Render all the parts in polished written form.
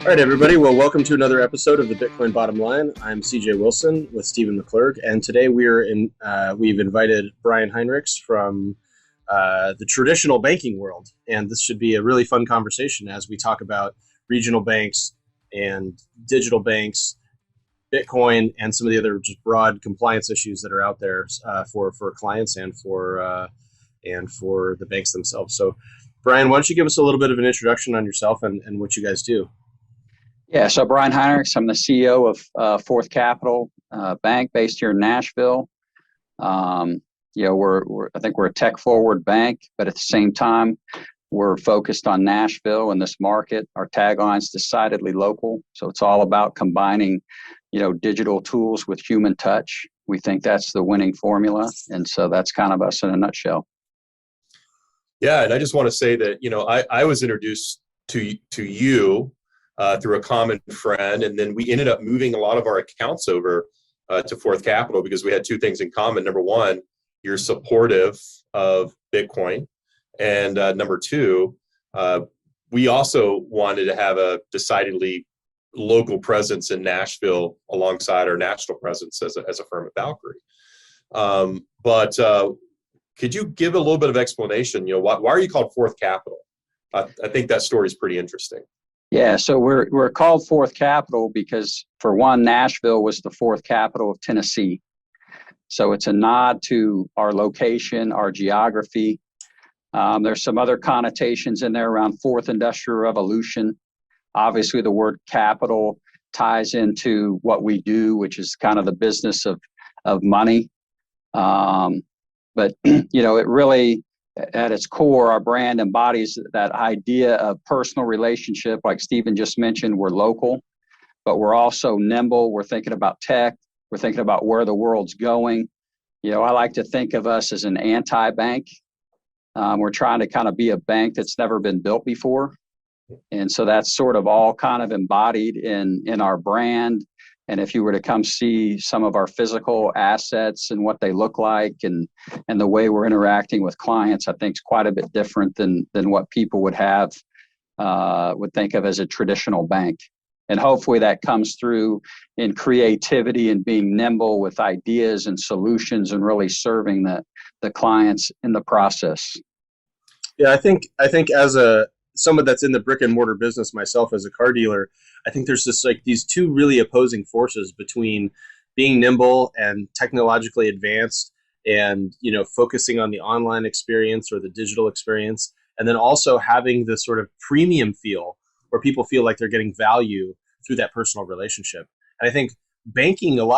All right, everybody. Well, welcome to another episode of the Bitcoin Bottom Line. I'm C.J. Wilson with Steven McClurg, and today we've invited Brian Heinrichs from the traditional banking world, and this should be a really fun conversation as we talk about regional banks and digital banks, Bitcoin, and some of the other just broad compliance issues that are out there for clients and for the banks themselves. So, Brian, why don't you give us a little bit of an introduction on yourself and what you guys do? Yeah, so Brian Heinrichs, I'm the CEO of Fourth Capital Bank based here in Nashville. I think we're a tech-forward bank, but at the same time, we're focused on Nashville and this market. Our tagline's decidedly local, so it's all about combining, digital tools with human touch. We think that's the winning formula, and so that's kind of us in a nutshell. Yeah, and I just want to say that I was introduced to you through a common friend, and then we ended up moving a lot of our accounts over to Fourth Capital because we had two things in common. Number one, you're supportive of Bitcoin, and number two, we also wanted to have a decidedly local presence in Nashville alongside our national presence as a firm at Valkyrie. But could you give a little bit of explanation? Why are you called Fourth Capital? I think that story is pretty interesting. Yeah, so we're called Fourth Capital because, for one, Nashville was the fourth capital of Tennessee. So it's a nod to our location, our geography. There's some other connotations in there around Fourth Industrial Revolution. Obviously, the word capital ties into what we do, which is kind of the business of money. But it really, at its core, our brand embodies that idea of personal relationship. Like Steven just mentioned, we're local, but we're also nimble. We're thinking about tech. We're thinking about where the world's going. I like to think of us as an anti-bank. We're trying to kind of be a bank that's never been built before. And so that's sort of all kind of embodied in our brand. And if you were to come see some of our physical assets and what they look like and the way we're interacting with clients, I think is quite a bit different than what people would think of as a traditional bank. And hopefully that comes through in creativity and being nimble with ideas and solutions and really serving the clients in the process. Yeah, I think as someone that's in the brick and mortar business myself as a car dealer, I think there's just like these two really opposing forces between being nimble and technologically advanced and, focusing on the online experience or the digital experience, and then also having this sort of premium feel where people feel like they're getting value through that personal relationship. And I think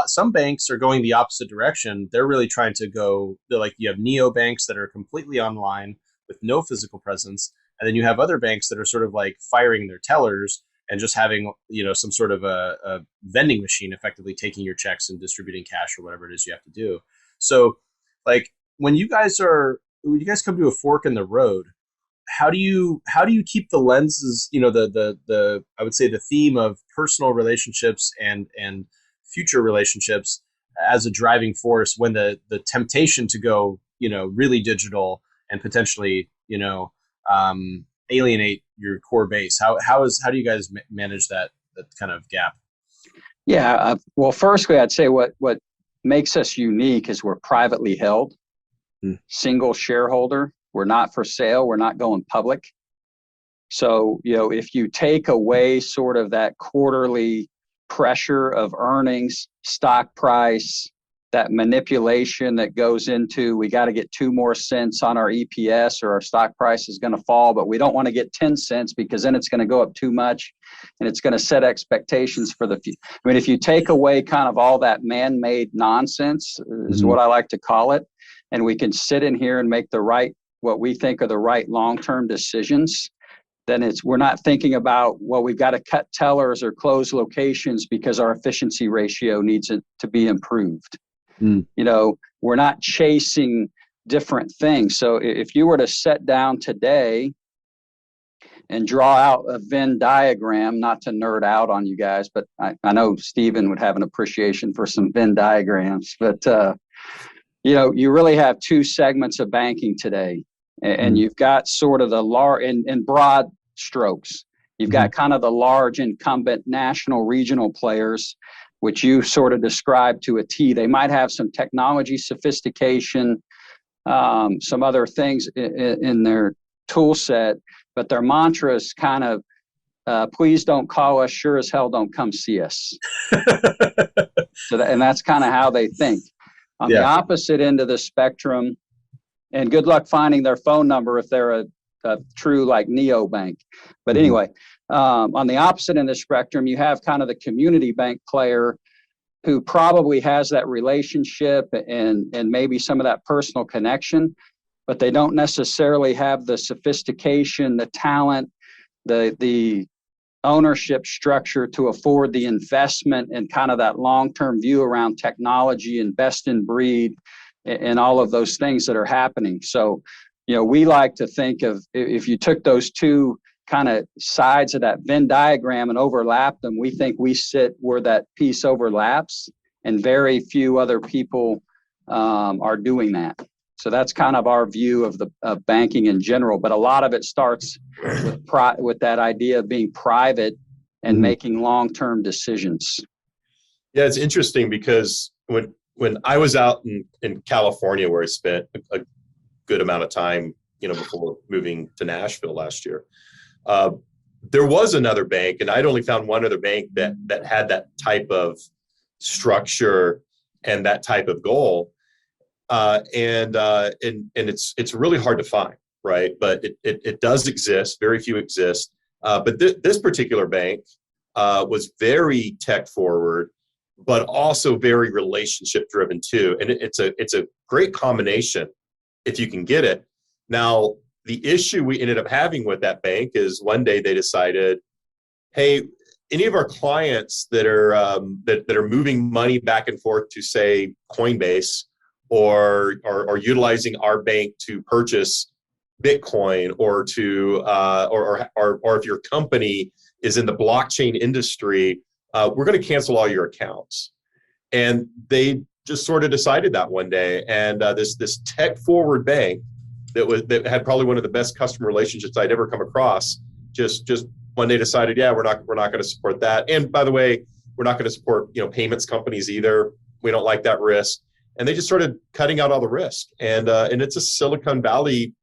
some banks are going the opposite direction. They're really trying to you have neobanks that are completely online with no physical presence. And then you have other banks that are sort of like firing their tellers and just having, some sort of a vending machine effectively taking your checks and distributing cash or whatever it is you have to do. So like when you guys come to a fork in the road, how do you keep the lenses, the I would say the theme of personal relationships and future relationships as a driving force when the temptation to go, really digital and potentially, alienate your core base? How do you guys manage that kind of gap? Yeah, well, firstly, I'd say what makes us unique is we're privately held, single shareholder. We're not for sale. We're not going public. So, if you take away sort of that quarterly pressure of earnings, stock price, that manipulation that goes into, we got to get 2 more cents on our EPS or our stock price is going to fall, but we don't want to get 10 cents because then it's going to go up too much and it's going to set expectations for the future. I mean, if you take away kind of all that man-made nonsense is what I like to call it, and we can sit in here and make what we think are the right long-term decisions, then we're not thinking about, we've got to cut tellers or close locations because our efficiency ratio needs it to be improved. We're not chasing different things. So if you were to sit down today and draw out a Venn diagram, not to nerd out on you guys, but I know Steven would have an appreciation for some Venn diagrams, but you really have 2 segments of banking today. And you've got sort of in broad strokes, You've got kind of the large incumbent national regional players, which you sort of described to a T. They might have some technology sophistication, some other things in their tool set, but their mantra is kind of, please don't call us, sure as hell don't come see us. And that's kind of how they think. On the opposite end of the spectrum, and good luck finding their phone number if they're a true like neobank. But anyway, on the opposite end of the spectrum, you have kind of the community bank player who probably has that relationship and maybe some of that personal connection, but they don't necessarily have the sophistication, the talent, the ownership structure to afford the investment and kind of that long-term view around technology and best in breed and all of those things that are happening. So, we like to think of, if you took those two kind of sides of that Venn diagram and overlap them, we think we sit where that piece overlaps, and very few other people are doing that. So that's kind of our view of banking in general. But a lot of it starts with that idea of being private and making long-term decisions. Yeah, it's interesting because when I was out in California, where I spent a good amount of time, before moving to Nashville last year, there was another bank, and I'd only found one other bank that had that type of structure and that type of goal. And it's really hard to find, right? But it does exist. Very few exist. But this particular bank was very tech forward, but also very relationship driven too. And it's a great combination if you can get it. Now, the issue we ended up having with that bank is one day they decided, hey, any of our clients that are moving money back and forth to, say, Coinbase, or utilizing our bank to purchase Bitcoin, or to or if your company is in the blockchain industry, we're going to cancel all your accounts. And they just sort of decided that one day. And this tech forward bank that had probably one of the best customer relationships I'd ever come across, just one day decided, yeah, we're not going to support that. And by the way, we're not going to support payments companies either. We don't like that risk. And they just started cutting out all the risk. And it's a Silicon Valley,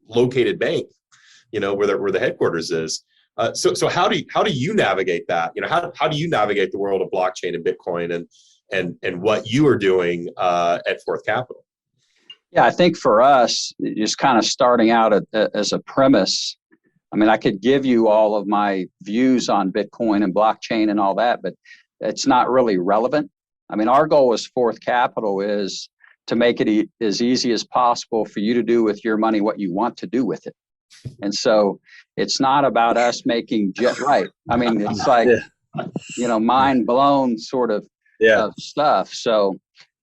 located bank, where the headquarters is. So how do you navigate that? How do you navigate the world of blockchain and Bitcoin and what you are doing at Fourth Capital? Yeah, I think for us, just kind of starting out as a premise, I mean, I could give you all of my views on Bitcoin and blockchain and all that, but it's not really relevant. I mean, our goal as Fourth Capital is to make it as easy as possible for you to do with your money what you want to do with it. And so it's not about us making right. I mean, it's like, mind blown sort of stuff. So,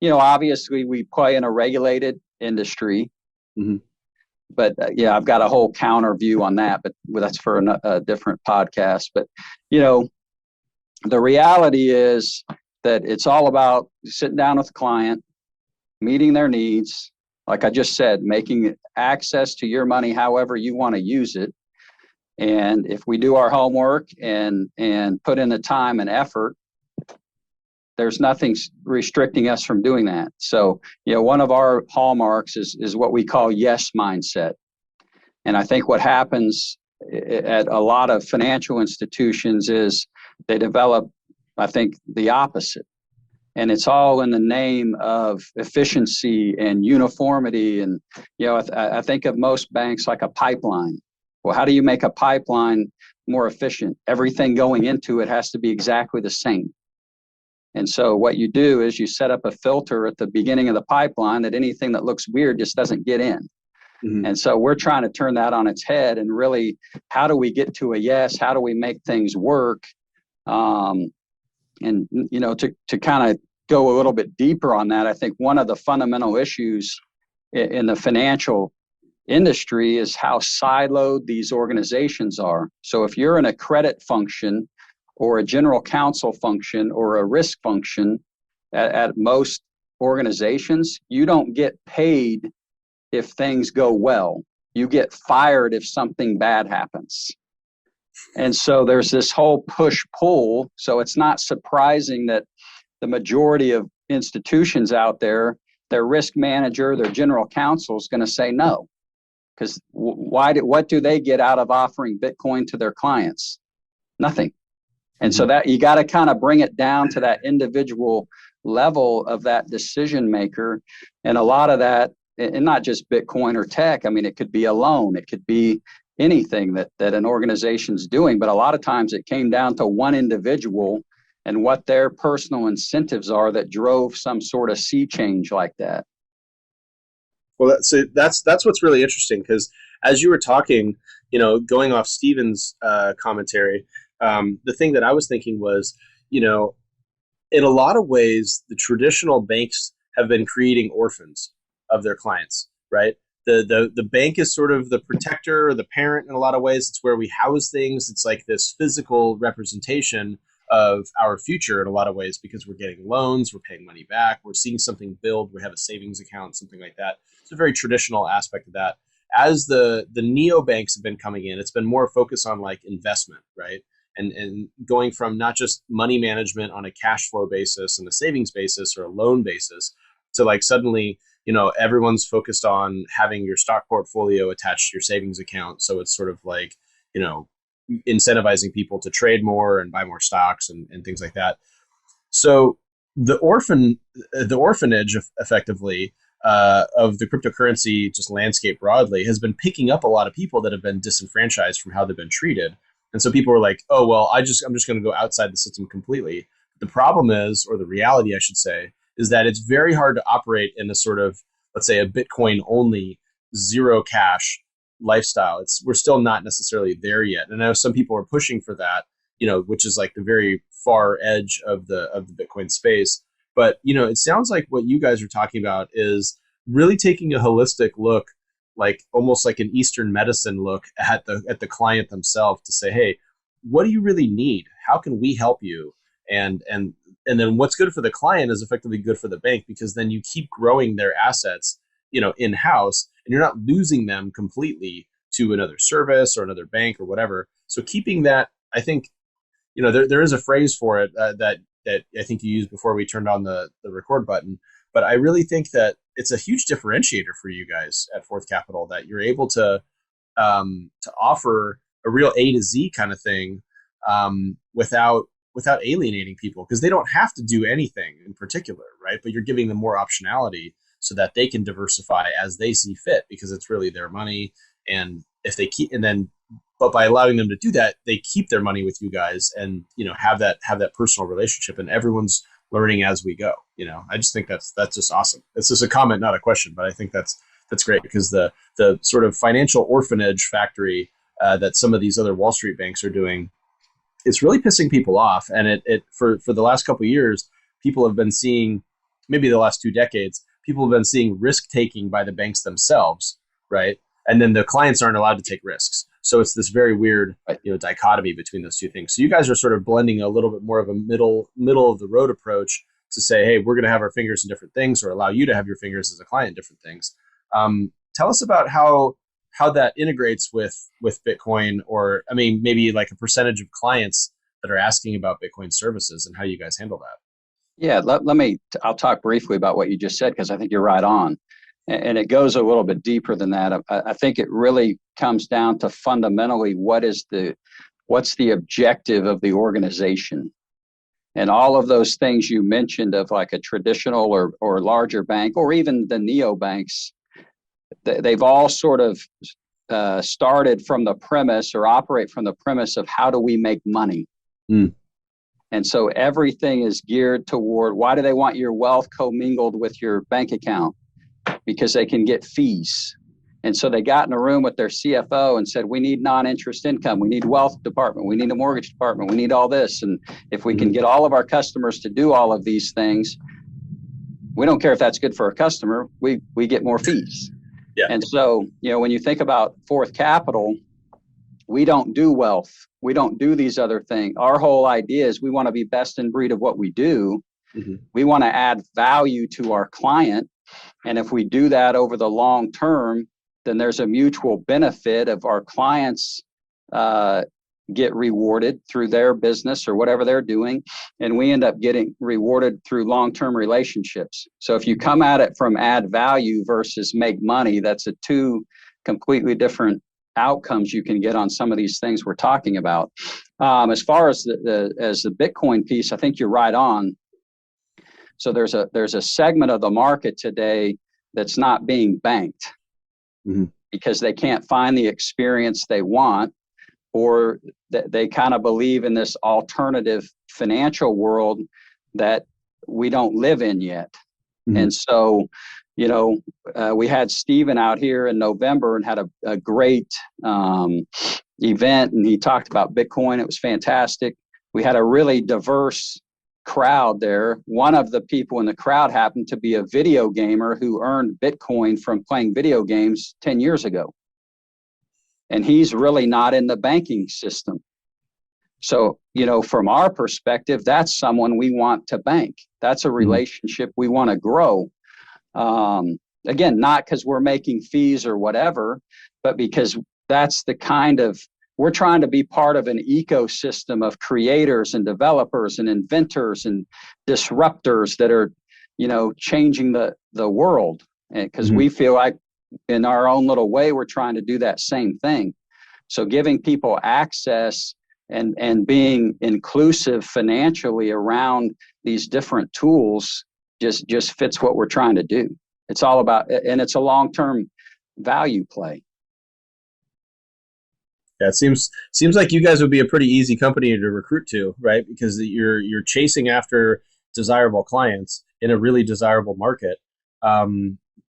obviously we play in a regulated industry, but I've got a whole counter view on that, but that's for a different podcast. But, the reality is that it's all about sitting down with the client, meeting their needs. Like I just said, making access to your money however you want to use it. And if we do our homework and put in the time and effort, there's nothing restricting us from doing that. So, one of our hallmarks is what we call yes mindset. And I think what happens at a lot of financial institutions is they develop, I think, the opposite. And it's all in the name of efficiency and uniformity. And, I think of most banks like a pipeline. Well, how do you make a pipeline more efficient? Everything going into it has to be exactly the same. And so what you do is you set up a filter at the beginning of the pipeline that anything that looks weird just doesn't get in. And so we're trying to turn that on its head and really, how do we get to a yes? How do we make things work? And, to kind of go a little bit deeper on that, I think one of the fundamental issues in the financial industry is how siloed these organizations are. So if you're in a credit function or a general counsel function or a risk function at most organizations, you don't get paid if things go well. you get fired if something bad happens. And so there's this whole push-pull. So it's not surprising that the majority of institutions out there, their risk manager, their general counsel is going to say no. Because what do they get out of offering Bitcoin to their clients? Nothing. And so that you got to kind of bring it down to that individual level of that decision maker. And a lot of that, and not just Bitcoin or tech, I mean, it could be a loan, it could be anything that an organization's doing. But a lot of times it came down to one individual and what their personal incentives are that drove some sort of sea change like that. Well, that's what's really interesting, because as you were talking, going off Steven's commentary, the thing that I was thinking was, in a lot of ways, the traditional banks have been creating orphans of their clients, right? The bank is sort of the protector or the parent in a lot of ways. It's where we house things. It's like this physical representation of our future in a lot of ways, because we're getting loans, we're paying money back, we're seeing something build, we have a savings account, something like that. It's a very traditional aspect of that. As the neobanks have been coming in, it's been more focused on like investment, right? And going from not just money management on a cash flow basis and a savings basis or a loan basis to like suddenly, everyone's focused on having your stock portfolio attached to your savings account. So it's sort of like, incentivizing people to trade more and buy more stocks and things like that. So the orphanage effectively of the cryptocurrency just landscape broadly has been picking up a lot of people that have been disenfranchised from how they've been treated. And so people were like, oh, well, I'm just going to go outside the system completely. The problem is, or the reality, I should say, is that it's very hard to operate in a sort of, let's say, a Bitcoin only zero cash lifestyle. We're still not necessarily there yet. And I know some people are pushing for that, which is like the very far edge of the Bitcoin space. But, it sounds like what you guys are talking about is really taking a holistic look, like almost like an Eastern medicine look at the client themselves to say, hey, what do you really need? How can we help you? And then what's good for the client is effectively good for the bank, because then you keep growing their assets, in-house, and you're not losing them completely to another service or another bank or whatever. So keeping that, I think, there is a phrase for it that I think you used before we turned on the record button. But I really think that it's a huge differentiator for you guys at Fourth Capital that you're able to offer a real A to Z kind of thing without alienating people, because they don't have to do anything in particular, right? But you're giving them more optionality so that they can diversify as they see fit, because it's really their money. And if they but by allowing them to do that, they keep their money with you guys and, have that personal relationship, and everyone's learning as we go. I just think that's just awesome. It's just a comment, not a question, but I think that's great, because the sort of financial orphanage factory that some of these other Wall Street banks are doing, it's really pissing people off. And it for the last couple of years, people have been seeing, maybe the last 2 decades, people have been seeing risk taking by the banks themselves, right? And then the clients aren't allowed to take risks. So it's this very weird, dichotomy between those two things. So you guys are sort of blending a little bit more of a middle of the road approach to say, hey, we're going to have our fingers in different things, or allow you to have your fingers as a client in different things. Tell us about how that integrates with Bitcoin, or maybe like a percentage of clients that are asking about Bitcoin services, and how you guys handle that. Yeah, I'll talk briefly about what you just said, because I think you're right on. And it goes a little bit deeper than that. I think it really comes down to fundamentally what's the objective of the organization. And all of those things you mentioned of like a traditional or larger bank, or even the neobanks, they've all sort of started from the premise, or operate from the premise of how do we make money? Mm. And so everything is geared toward, why do they want your wealth commingled with your bank account? Because they can get fees. And so they got in a room with their CFO and said, we need non-interest income. We need wealth department. We need a mortgage department. We need all this. And if we can get all of our customers to do all of these things, we don't care if that's good for a customer. We get more fees. Yeah. And so, when you think about Fourth Capital, we don't do wealth. We don't do these other things. Our whole idea is we want to be best in breed of what we do. Mm-hmm. We want to add value to our client. And if we do that over the long term, then there's a mutual benefit of our clients get rewarded through their business or whatever they're doing, and we end up getting rewarded through long-term relationships. So if you come at it from add value versus make money, that's a two completely different outcomes you can get on some of these things we're talking about. As far as the Bitcoin piece, I think you're right on. So there's a segment of the market today that's not being banked because they can't find the experience they want, or they kind of believe in this alternative financial world that we don't live in yet. And so, we had Steven out here in November and had a great event, and he talked about Bitcoin. It was fantastic. We had a really diverse crowd there. One of the people in the crowd happened to be a video gamer who earned Bitcoin from playing video games 10 years ago. And he's really not in the banking system. So, from our perspective, that's someone we want to bank. That's a relationship we want to grow. Again, not because we're making fees or whatever, but because that's the we're trying to be part of an ecosystem of creators and developers and inventors and disruptors that are, changing the world. Because we feel like in our own little way, we're trying to do that same thing. So giving people access and being inclusive financially around these different tools just fits what we're trying to do. It's all about, and it's a long-term value play. Yeah, it seems like you guys would be a pretty easy company to recruit to, right? Because you're chasing after desirable clients in a really desirable market.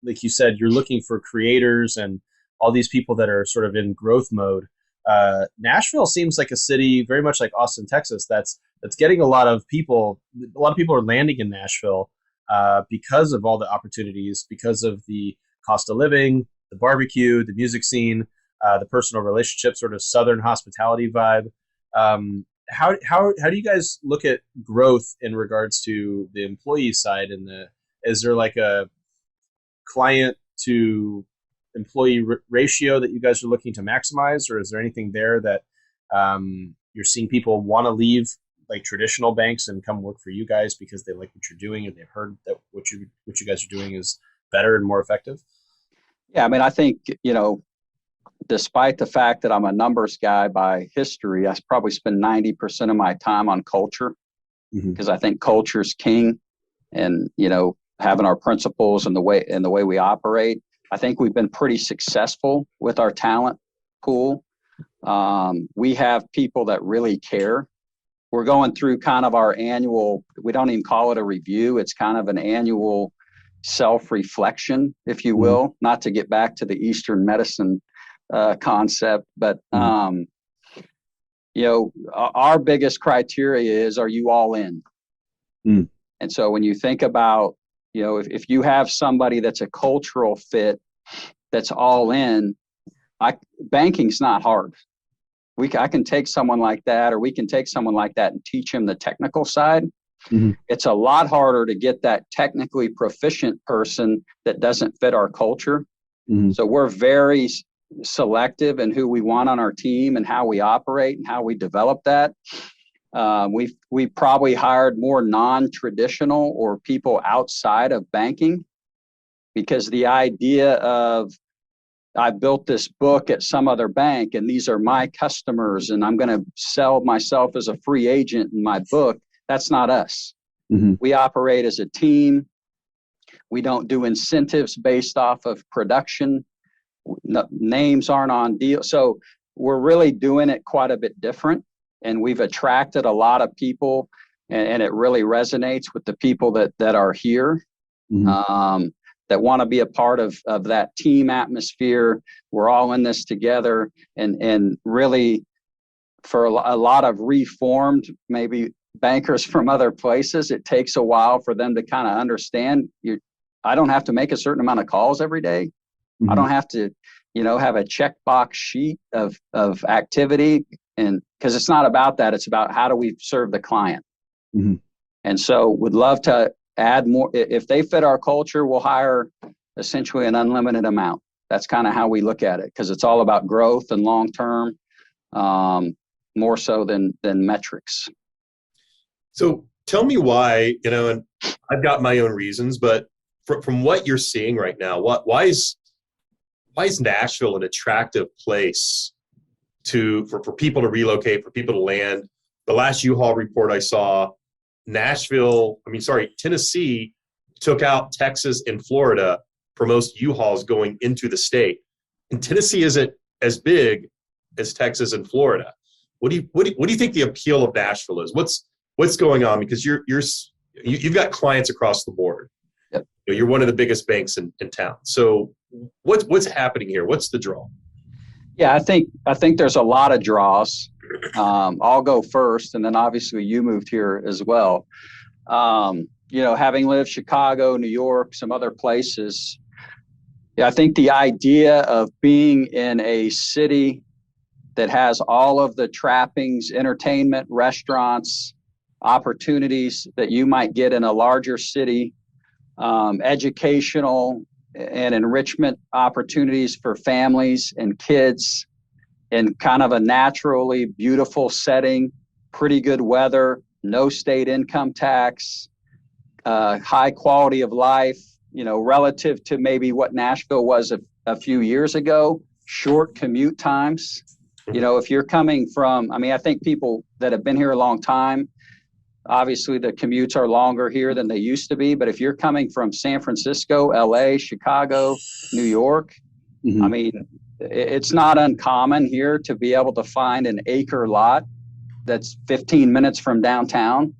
Like you said, you're looking for creators and all these people that are sort of in growth mode. Nashville seems like a city very much like Austin, Texas, that's getting a lot of people. A lot of people are landing in Nashville because of all the opportunities, because of the cost of living, the barbecue, the music scene, the personal relationship, sort of Southern hospitality vibe. How do you guys look at growth in regards to the employee side? Is there like a client to employee ratio that you guys are looking to maximize, or is there anything there that you're seeing people want to leave like traditional banks and come work for you guys because they like what you're doing and they've heard that what you guys are doing is better and more effective? Yeah, I mean, I think, despite the fact that I'm a numbers guy by history, I probably spend 90% of my time on culture because I think culture's king, and, having our principles and the way we operate. I think we've been pretty successful with our talent pool. We have people that really care. We're going through kind of our annual, we don't even call it a review. It's kind of an annual self-reflection, if you will, not to get back to the Eastern medicine concept, but, our biggest criteria is, are you all in? And so when you think about, if you have somebody that's a cultural fit, that's all in, banking's not hard. I can take someone like that, or we can take someone like that and teach him the technical side. It's a lot harder to get that technically proficient person that doesn't fit our culture. So we're very selective in who we want on our team and how we operate and how we develop that. We probably hired more non-traditional or people outside of banking, because the idea of, I built this book at some other bank and these are my customers and I'm going to sell myself as a free agent in my book, that's not us. We operate as a team. We don't do incentives based off of production. Names aren't on deal. So we're really doing it quite a bit different. And we've attracted a lot of people, and it really resonates with the people that are here, that want to be a part of that team atmosphere. We're all in this together, and really for a lot of reformed, maybe bankers from other places, it takes a while for them to kind of understand I don't have to make a certain amount of calls every day. I don't have to, have a checkbox sheet of activity. And because it's not about that, it's about how do we serve the client. And so would love to add more. If they fit our culture, we'll hire essentially an unlimited amount. that's kind of how we look at it, because it's all about growth and long term, more so than metrics. So tell me why, and I've got my own reasons, but from what you're seeing right now, why is Nashville an attractive place for people to relocate, for people to land? The last U-Haul report I saw, Tennessee took out Texas and Florida for most U-Hauls going into the state. And Tennessee isn't as big as Texas and Florida. What do you think the appeal of Nashville is? What's going on? Because you've got clients across the board. Yep. You're one of the biggest banks in town. So what's happening here? What's the draw? Yeah, I think there's a lot of draws. I'll go first, and then obviously you moved here as well. Having lived Chicago, New York, some other places, I think the idea of being in a city that has all of the trappings, entertainment, restaurants, opportunities that you might get in a larger city, educational and enrichment opportunities for families and kids in kind of a naturally beautiful setting, pretty good weather, no state income tax, high quality of life, relative to maybe what Nashville was a few years ago, short commute times. If you're coming from, I think people that have been here a long time, obviously the commutes are longer here than they used to be. But if you're coming from San Francisco, LA, Chicago, New York, it's not uncommon here to be able to find an acre lot that's 15 minutes from downtown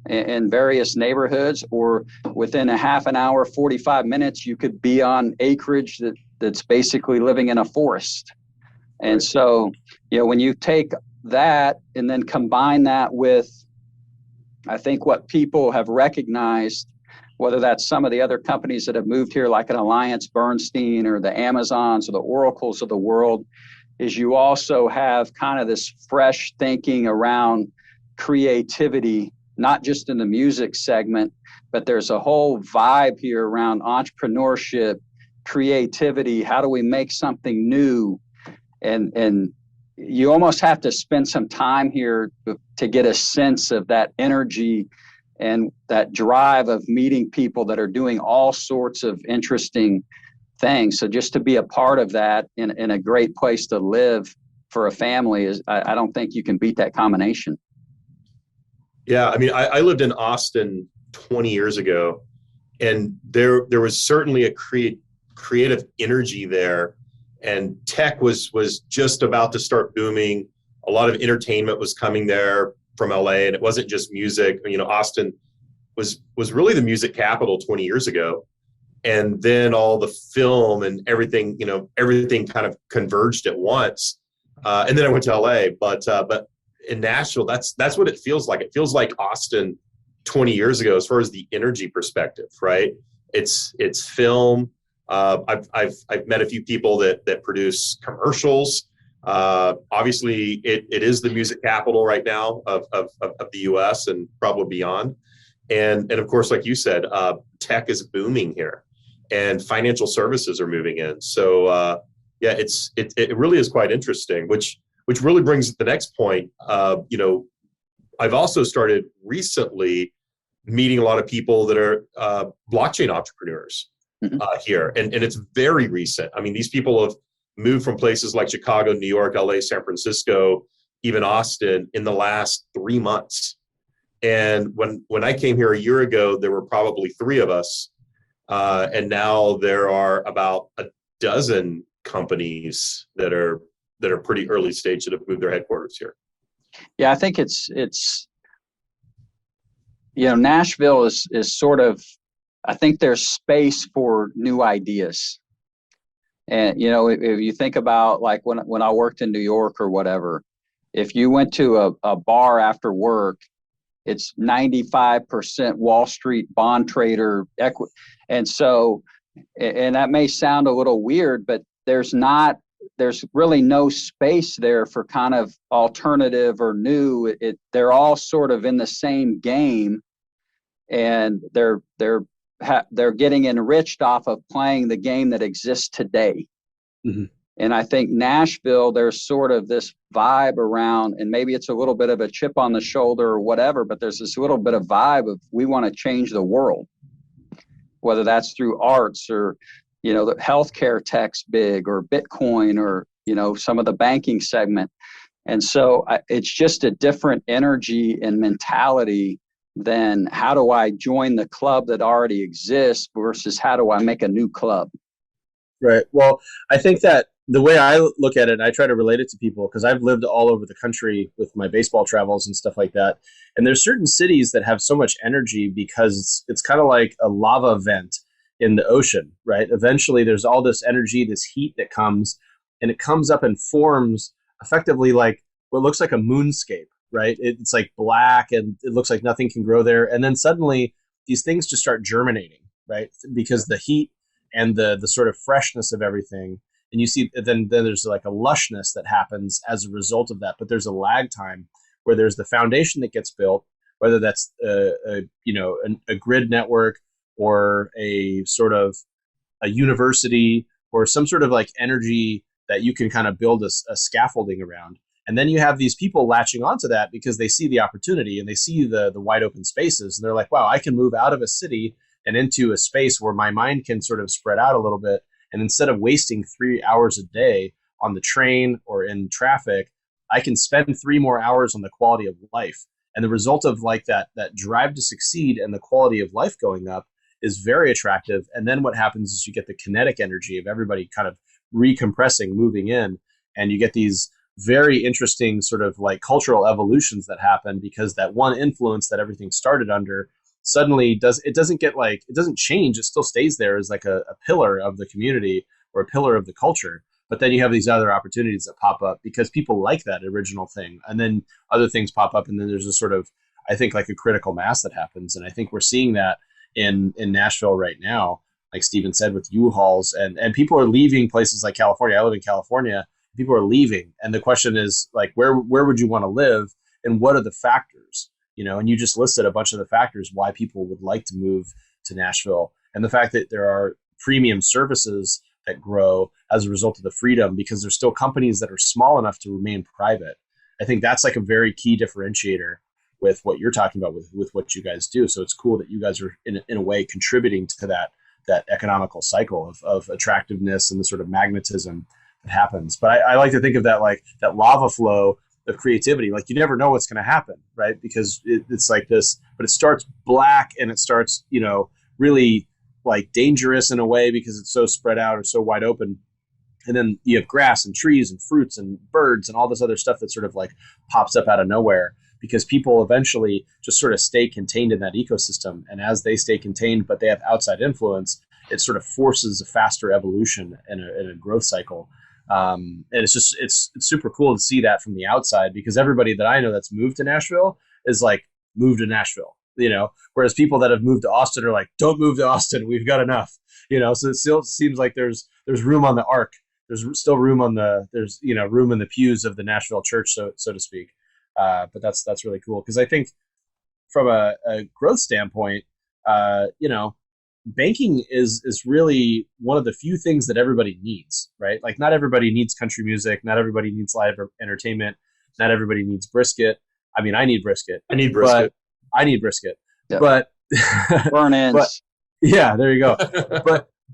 in various neighborhoods, or within a half an hour, 45 minutes, you could be on acreage that's basically living in a forest. And so, when you take that and then combine that with, I think what people have recognized, whether that's some of the other companies that have moved here, like an Alliance Bernstein or the Amazons or the Oracles of the world, is you also have kind of this fresh thinking around creativity, not just in the music segment, but there's a whole vibe here around entrepreneurship, creativity. How do we make something new? And you almost have to spend some time here to get a sense of that energy and that drive of meeting people that are doing all sorts of interesting things. So just to be a part of that in a great place to live for a family I don't think you can beat that combination. Yeah, I lived in Austin 20 years ago, and there was certainly a creative energy there. And tech was just about to start booming. A lot of entertainment was coming there from LA, and it wasn't just music. Austin was really the music capital 20 years ago. And then all the film and everything kind of converged at once. And then I went to LA, but in Nashville, that's what it feels like. It feels like Austin 20 years ago, as far as the energy perspective, right? It's film. I've met a few people that produce commercials. Obviously, it is the music capital right now of the U.S. and probably beyond. And of course, like you said, tech is booming here, and financial services are moving in. So it really is quite interesting. Which really brings the next point. I've also started recently meeting a lot of people that are blockchain entrepreneurs. Here. And it's very recent. These people have moved from places like Chicago, New York, LA, San Francisco, even Austin in the last 3 months. And when I came here a year ago, there were probably 3 of us. And now there are about a dozen companies that are pretty early stage that have moved their headquarters here. Yeah, I think it's Nashville is sort of, I think there's space for new ideas. And, if you think about like when I worked in New York or whatever, if you went to a bar after work, it's 95% Wall Street bond trader equity. And so, and that may sound a little weird, but there's really no space there for kind of alternative or new. They're all sort of in the same game, and they're getting enriched off of playing the game that exists today. Mm-hmm. And I think Nashville, there's sort of this vibe around, and maybe it's a little bit of a chip on the shoulder or whatever, but there's this little bit of vibe of we want to change the world, whether that's through arts or, the healthcare tech's big, or Bitcoin, or, some of the banking segment. And so it's just a different energy and mentality than how do I join the club that already exists versus how do I make a new club? Right. Well, I think that the way I look at it, and I try to relate it to people because I've lived all over the country with my baseball travels and stuff like that. And there's certain cities that have so much energy because it's kind of like a lava vent in the ocean, right? Eventually there's all this energy, this heat that comes, and it comes up and forms effectively like what looks like a moonscape, right? It's like black and it looks like nothing can grow there. And then suddenly these things just start germinating, right? Because the heat and the sort of freshness of everything. And you see, then there's like a lushness that happens as a result of that. But there's a lag time where there's the foundation that gets built, whether that's a grid network or a sort of a university or some sort of like energy that you can kind of build a scaffolding around. And then you have these people latching onto that because they see the opportunity and they see the wide open spaces. And they're like, wow, I can move out of a city and into a space where my mind can sort of spread out a little bit. And instead of wasting 3 hours a day on the train or in traffic, I can spend 3 more hours on the quality of life. And the result of like that drive to succeed and the quality of life going up is very attractive. And then what happens is you get the kinetic energy of everybody kind of recompressing, moving in, and you get these very interesting sort of like cultural evolutions that happen because that one influence that everything started under suddenly doesn't change. It still stays there as like a pillar of the community or a pillar of the culture. But then you have these other opportunities that pop up because people like that original thing. And then other things pop up. And then there's a sort of, I think, like a critical mass that happens. And I think we're seeing that in Nashville right now, like Steven said, with U-Hauls and people are leaving places like California. I live in California. People are leaving. And the question is like, where would you want to live? And what are the factors? And you just listed a bunch of the factors why people would like to move to Nashville. And the fact that there are premium services that grow as a result of the freedom, because there's still companies that are small enough to remain private. I think that's like a very key differentiator with what you're talking about with what you guys do. So it's cool that you guys are in a way contributing to that economical cycle of attractiveness and the sort of magnetism that happens. But I like to think of that like that lava flow of creativity. Like you never know what's going to happen, right? Because it's like this, but it starts black and it starts, really like dangerous in a way because it's so spread out or so wide open. And then you have grass and trees and fruits and birds and all this other stuff that sort of like pops up out of nowhere because people eventually just sort of stay contained in that ecosystem. And as they stay contained, but they have outside influence, it sort of forces a faster evolution and a growth cycle. And it's super cool to see that from the outside because everybody that I know that's moved to Nashville is like, move to Nashville, whereas people that have moved to Austin are like, don't move to Austin. We've got enough, so it still seems like there's room on the ark. There's still room room in the pews of the Nashville church, so to speak. But that's really cool. Cause I think from a growth standpoint, banking is really one of the few things that everybody needs, right? Like not everybody needs country music. Not everybody needs live entertainment. Not everybody needs brisket. I mean, I need brisket. Yep. But burn ends. But, yeah, there you go.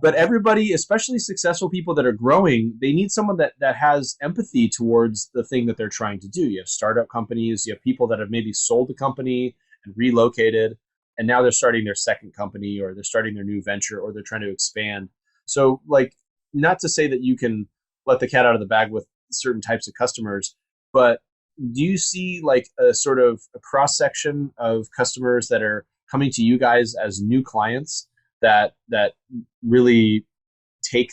But everybody, especially successful people that are growing, they need someone that has empathy towards the thing that they're trying to do. You have startup companies, you have people that have maybe sold a company and relocated, and now they're starting their second company or they're starting their new venture or they're trying to expand. So like, not to say that you can let the cat out of the bag with certain types of customers, but do you see like a sort of a cross section of customers that are coming to you guys as new clients that really take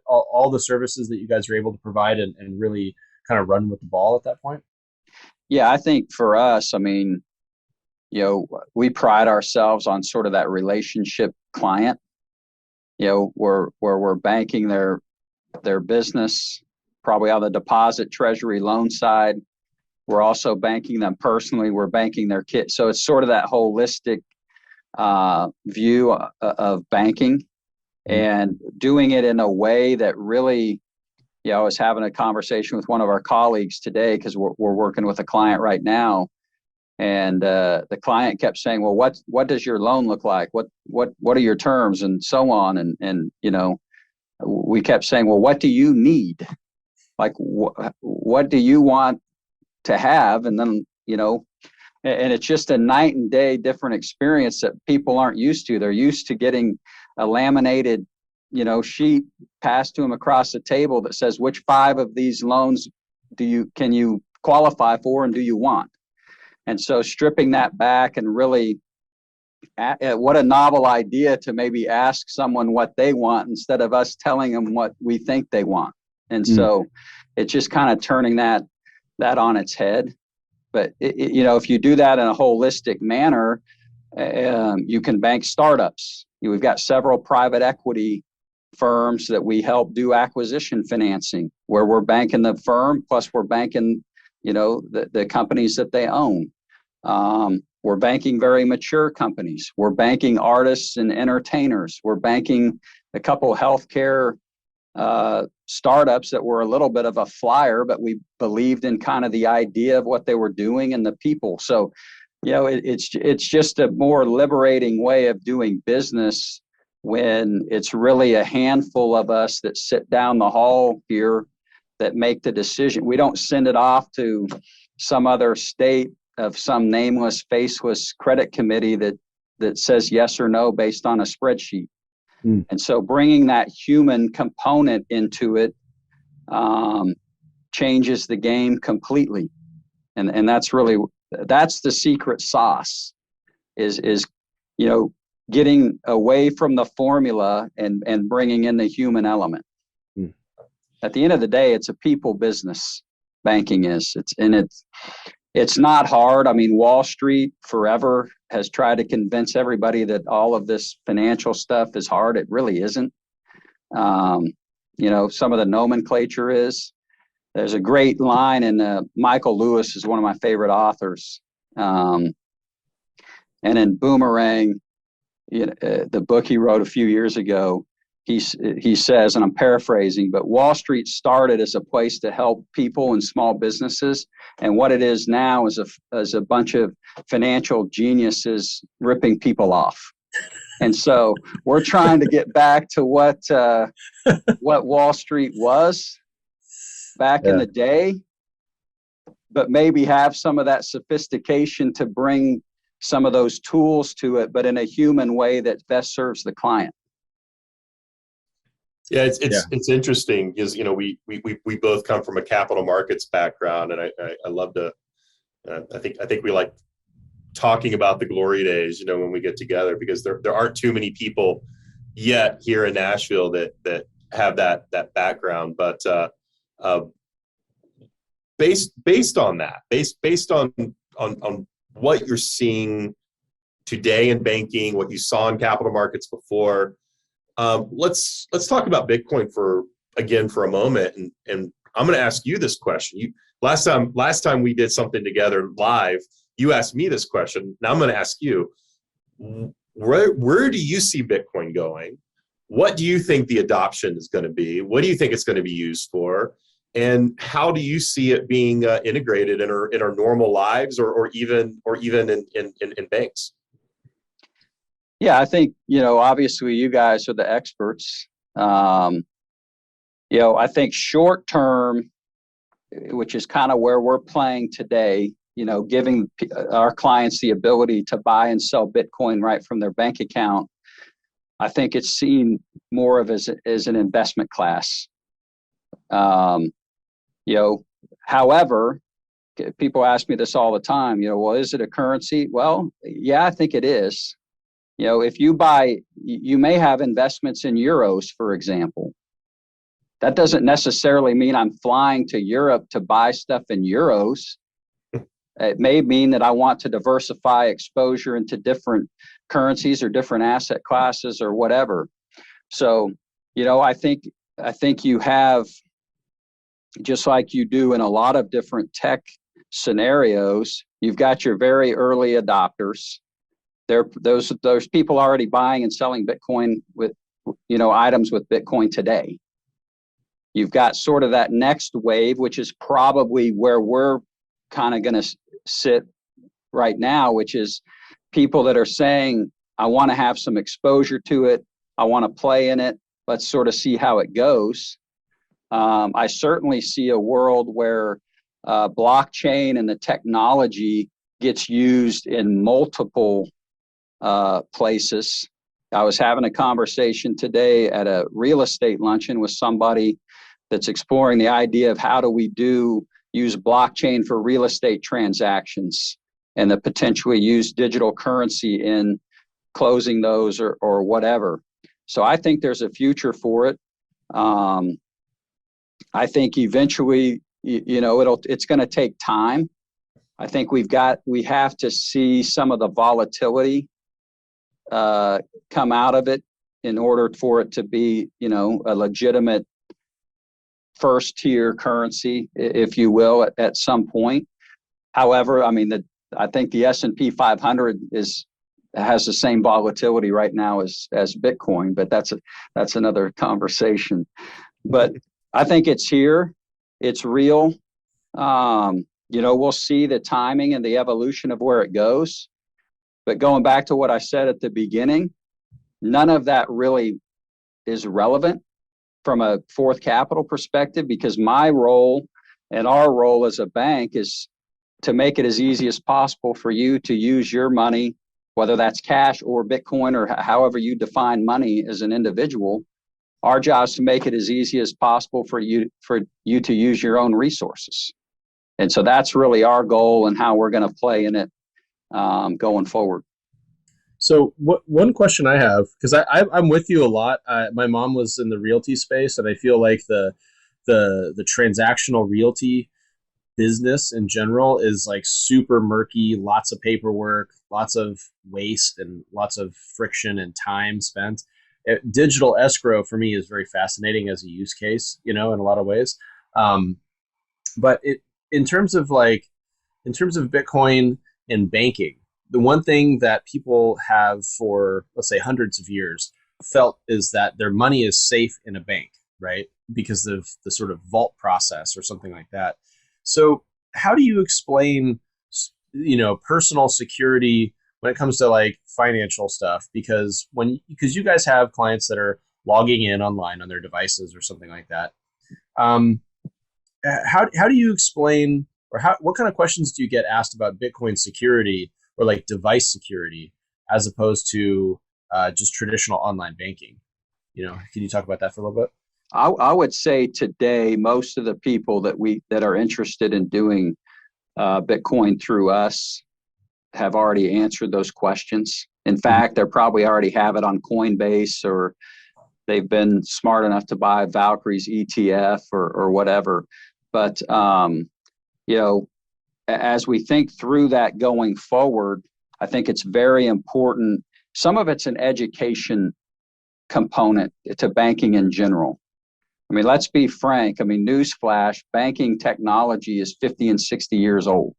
all the services that you guys are able to provide and really kind of run with the ball at that point? Yeah, I think for us, I mean, we pride ourselves on sort of that relationship client, where we're banking their business, probably on the deposit, treasury, loan side. We're also banking them personally. We're banking their kids. So it's sort of that holistic view of banking and doing it in a way that really I was having a conversation with one of our colleagues today because we're working with a client right now. And the client kept saying, well, what does your loan look like? What are your terms and so on? And we kept saying, well, what do you need? Like, what do you want to have? And then, and it's just a night and day different experience that people aren't used to. They're used to getting a laminated, sheet passed to them across the table that says, which 5 of these loans can you qualify for and do you want? And so stripping that back and really, what a novel idea to maybe ask someone what they want instead of us telling them what we think they want. And so it's just kind of turning that on its head. But, if you do that in a holistic manner, you can bank startups. We've got several private equity firms that we help do acquisition financing, where we're banking the firm, plus we're banking, the companies that they own. We're banking very mature companies. We're banking artists and entertainers. We're banking a couple healthcare startups that were a little bit of a flyer, but we believed in kind of the idea of what they were doing and the people. So, it's just a more liberating way of doing business when it's really a handful of us that sit down the hall here that make the decision. We don't send it off to some other state of some nameless, faceless credit committee that says yes or no based on a spreadsheet. And so bringing that human component into it changes the game completely. And that's the secret sauce is getting away from the formula and bringing in the human element. At the end of the day, it's a people business. Banking is. It's not hard. I mean, Wall Street forever has tried to convince everybody that all of this financial stuff is hard. It really isn't. Some of the nomenclature is. There's a great line in Michael Lewis is one of my favorite authors. And in Boomerang, the book he wrote a few years ago, he says, and I'm paraphrasing, but Wall Street started as a place to help people and small businesses. And what it is now is a bunch of financial geniuses ripping people off. And so we're trying to get back to what Wall Street was back in the day, but maybe have some of that sophistication to bring some of those tools to it, but in a human way that best serves the client. Yeah, it's interesting because we both come from a capital markets background, and I love to. I think we like talking about the glory days, when we get together, because there aren't too many people yet here in Nashville that have that background. But based on that, based on what you're seeing today in banking, what you saw in capital markets before. Let's talk about Bitcoin for a moment, and I'm going to ask you this question. Last time we did something together live, you asked me this question. Now I'm going to ask you, where do you see Bitcoin going? What do you think the adoption is going to be? What do you think it's going to be used for? And how do you see it being integrated in our normal lives, or even in banks? Yeah, I think, obviously you guys are the experts. I think short term, which is kind of where we're playing today, giving our clients the ability to buy and sell Bitcoin right from their bank account. I think it's seen more of as an investment class. However, people ask me this all the time, well, is it a currency? Well, yeah, I think it is. If you buy, you may have investments in euros, for example. That doesn't necessarily mean I'm flying to Europe to buy stuff in euros. It may mean that I want to diversify exposure into different currencies or different asset classes or whatever. So, I think you have, just like you do in a lot of different tech scenarios, you've got your very early adopters. Those people already buying and selling Bitcoin with, items with Bitcoin today. You've got sort of that next wave, which is probably where we're kind of going to sit right now, which is people that are saying, I want to have some exposure to it. I want to play in it. Let's sort of see how it goes. I certainly see a world where blockchain and the technology gets used in multiple places. I was having a conversation today at a real estate luncheon with somebody that's exploring the idea of how do we use blockchain for real estate transactions and the potentially use digital currency in closing those or whatever. So I think there's a future for it. I think eventually, it's going to take time. I think we have to see some of the volatility come out of it in order for it to be, a legitimate first tier currency, if you will, at some point. However, I mean, I think the S&P 500 has the same volatility right now as Bitcoin, but that's another conversation. But I think it's here, it's real. We'll see the timing and the evolution of where it goes. But going back to what I said at the beginning, none of that really is relevant from a Fourth Capital perspective, because my role and our role as a bank is to make it as easy as possible for you to use your money, whether that's cash or Bitcoin or however you define money as an individual. Our job is to make it as easy as possible for you to use your own resources. And so that's really our goal and how we're going to play in it going forward. So one question I have, because I'm with you a lot. My mom was in the realty space, and I feel like the transactional realty business in general is like super murky, lots of paperwork, lots of waste, and lots of friction and time spent. Digital escrow for me is very fascinating as a use case, in a lot of ways. But in terms of Bitcoin and banking, the one thing that people have for, let's say, hundreds of years felt is that their money is safe in a bank, right? Because of the sort of vault process or something like that. So how do you explain, personal security when it comes to like financial stuff? Because you guys have clients that are logging in online on their devices or something like that. How do you explain, or what kind of questions do you get asked about Bitcoin security or like device security as opposed to just traditional online banking? Can you talk about that for a little bit? I would say today, most of the people that are interested in doing Bitcoin through us have already answered those questions. In fact, they probably already have it on Coinbase, or they've been smart enough to buy Valkyrie's ETF or whatever. But, as we think through that going forward, I think it's very important. Some of it's an education component to banking in general. I mean, let's be frank. I mean, newsflash, banking technology is 50 and 60 years old.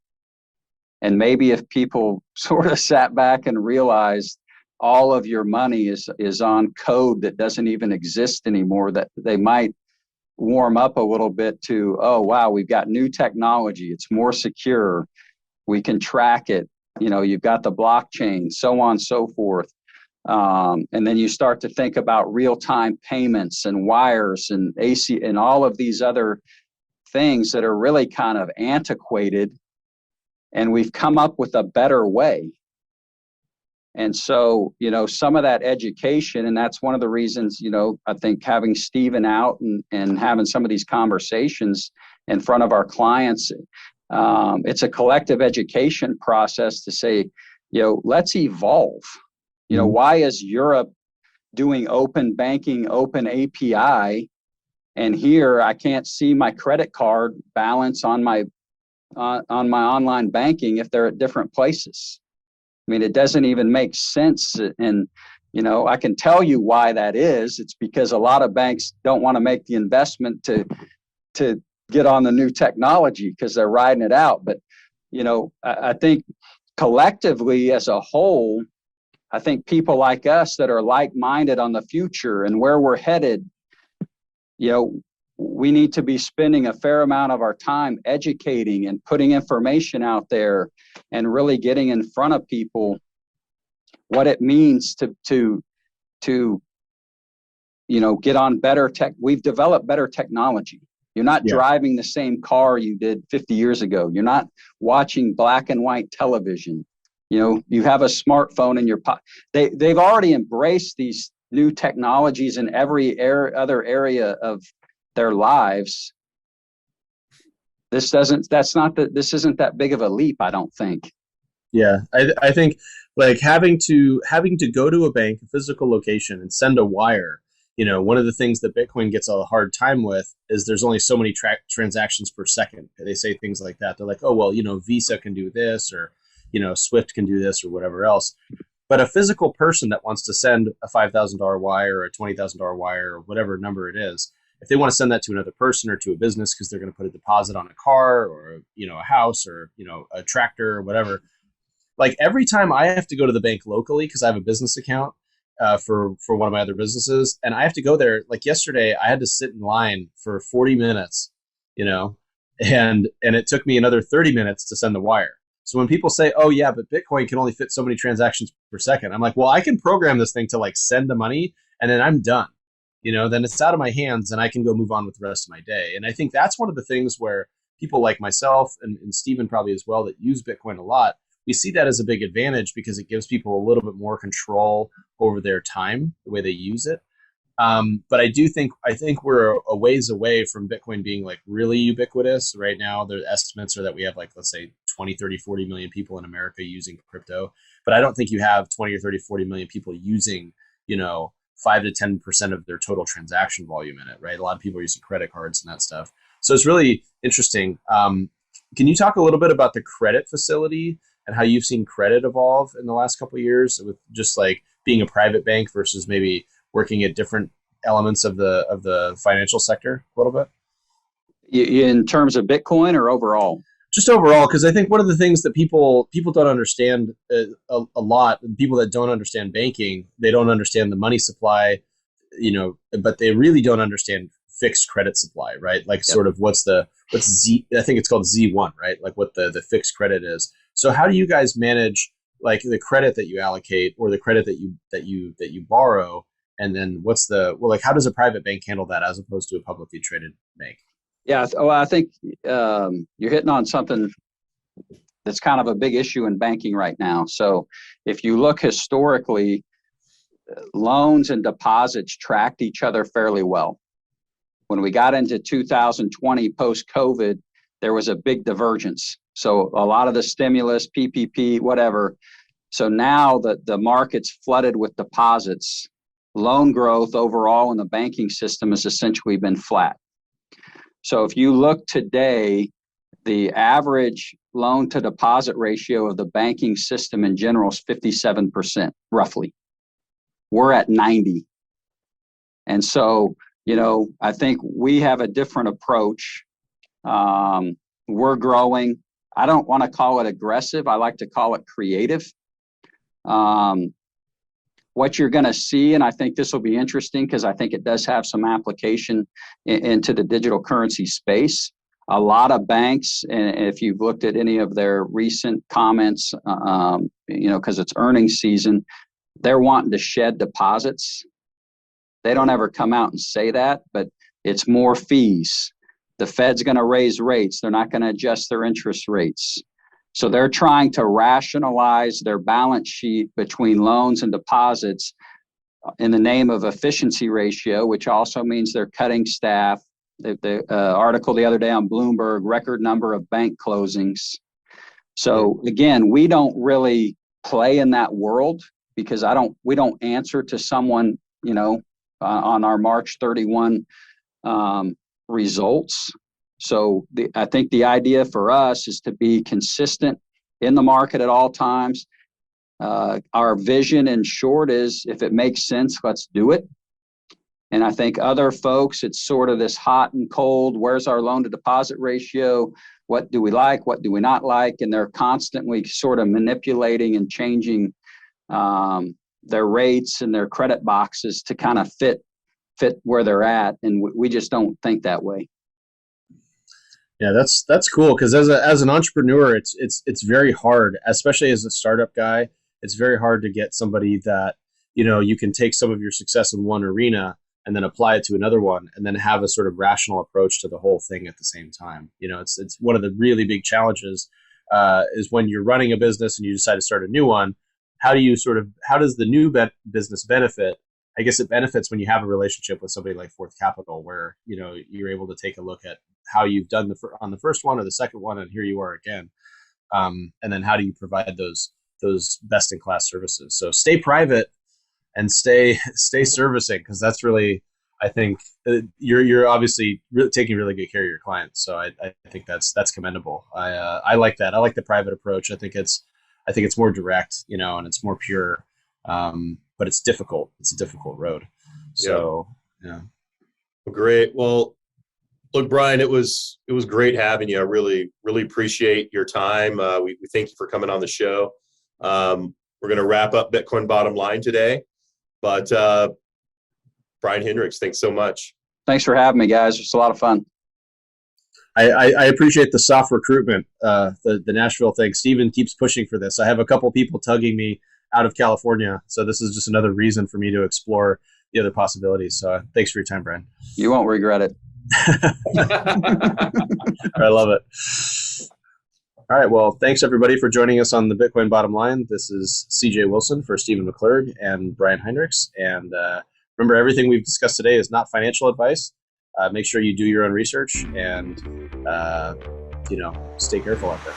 And maybe if people sort of sat back and realized all of your money is on code that doesn't even exist anymore, that they might warm up a little bit to, oh, wow, we've got new technology. It's more secure. We can track it. You've got the blockchain, so on and so forth. And then you start to think about real-time payments and wires and AC and all of these other things that are really kind of antiquated. And we've come up with a better way. And so, some of that education, and that's one of the reasons, I think having Steven out and having some of these conversations in front of our clients, it's a collective education process to say, let's evolve. Why is Europe doing open banking, open API, and here I can't see my credit card balance on my online banking if they're at different places? I mean, it doesn't even make sense. And, I can tell you why that is. It's because a lot of banks don't want to make the investment to get on the new technology because they're riding it out. But, I think collectively as a whole, I think people like us that are like-minded on the future and where we're headed, we need to be spending a fair amount of our time educating and putting information out there and really getting in front of people what it means to get on better tech. We've developed better technology. You're not driving the same car you did 50 years ago. You're not watching black and white television. You have a smartphone in your pocket. They've already embraced these new technologies in every other area of their lives. This isn't that big of a leap, I don't think. Yeah, I think like having to go to a bank, a physical location, and send a wire. One of the things that Bitcoin gets a hard time with is there's only so many transactions per second. They say things like that. They're like, oh, well, Visa can do this, or, Swift can do this, or whatever else. But a physical person that wants to send a $5,000 wire or a $20,000 wire or whatever number it is, if they want to send that to another person or to a business because they're going to put a deposit on a car or, a house or, a tractor or whatever, like every time I have to go to the bank locally because I have a business account, for one of my other businesses, and I have to go there. Like yesterday, I had to sit in line for 40 minutes, and it took me another 30 minutes to send the wire. So when people say, "Oh yeah, but Bitcoin can only fit so many transactions per second," I'm like, "Well, I can program this thing to like send the money, and then I'm done. Then it's out of my hands, and I can go move on with the rest of my day." And I think that's one of the things where people like myself and Steven probably as well that use Bitcoin a lot, we see that as a big advantage because it gives people a little bit more control over their time, the way they use it. But I think we're a ways away from Bitcoin being like really ubiquitous. Right now, the estimates are that we have like, let's say 20, 30, 40 million people in America using crypto. But I don't think you have 20 or 30, 40 million people using, 5 to 10% of their total transaction volume in it, right? A lot of people are using credit cards and that stuff. So it's really interesting. Can you talk a little bit about the credit facility and how you've seen credit evolve in the last couple of years with just like being a private bank versus maybe working at different elements of the financial sector a little bit? In terms of Bitcoin or overall? Just overall, because I think one of the things that people don't understand a lot, people that don't understand banking, they don't understand the money supply, but they really don't understand fixed credit supply, right? Like sort of what's Z, I think it's called Z1, right? Like what the fixed credit is. So how do you guys manage like the credit that you allocate or the credit that you borrow? And then how does a private bank handle that as opposed to a publicly traded bank? Yeah, well, I think you're hitting on something that's kind of a big issue in banking right now. So if you look historically, loans and deposits tracked each other fairly well. When we got into 2020 post-COVID, there was a big divergence. So a lot of the stimulus, PPP, whatever. So now the market's flooded with deposits. Loan growth overall in the banking system has essentially been flat. So if you look today, the average loan to deposit ratio of the banking system in general is 57%, roughly. We're at 90. And so, I think we have a different approach. We're growing. I don't want to call it aggressive. I like to call it creative. What you're going to see, and I think this will be interesting because I think it does have some application into the digital currency space. A lot of banks, and if you've looked at any of their recent comments, because it's earnings season, they're wanting to shed deposits. They don't ever come out and say that, but it's more fees. The Fed's going to raise rates. They're not going to adjust their interest rates. So they're trying to rationalize their balance sheet between loans and deposits in the name of efficiency ratio, which also means they're cutting staff. The article the other day on Bloomberg, record number of bank closings. So again, we don't really play in that world because we don't answer to someone, on our March 31 results. So I think the idea for us is to be consistent in the market at all times. Our vision in short is if it makes sense, let's do it. And I think other folks, it's sort of this hot and cold, where's our loan to deposit ratio? What do we like? What do we not like? And they're constantly sort of manipulating and changing their rates and their credit boxes to kind of fit fit where they're at, and we just don't think that way. Yeah, that's cool, because as an entrepreneur, it's very hard, especially as a startup guy. It's very hard to get somebody that, you can take some of your success in one arena and then apply it to another one, and then have a sort of rational approach to the whole thing at the same time. It's one of the really big challenges is when you're running a business and you decide to start a new one. How does the new business benefit? I guess it benefits when you have a relationship with somebody like Fourth Capital, where you're able to take a look at how you've done on the first one or the second one, and here you are again. And then how do you provide those best in class services? So stay private and stay servicing, because that's really, I think, you're obviously taking really good care of your clients. So I think that's commendable. I like that. I like the private approach. I think it's more direct, and it's more pure. But it's difficult. It's a difficult road. So, yeah. Well, great. Well, look, Brian, it was great having you. I really, really appreciate your time. We thank you for coming on the show. We're going to wrap up Bitcoin Bottom Line today, but Brian Heinrichs, thanks so much. Thanks for having me, guys. It's a lot of fun. I appreciate the soft recruitment, the Nashville thing. Steven keeps pushing for this. I have a couple people tugging me out of California, so this is just another reason for me to explore the other possibilities. So thanks for your time, Brian. You won't regret it. I love it. All right. Well, thanks everybody for joining us on the Bitcoin Bottom Line. This is C.J. Wilson for Steven McClurg and Brian Heinrichs. And remember, everything we've discussed today is not financial advice. Make sure you do your own research and, stay careful out there.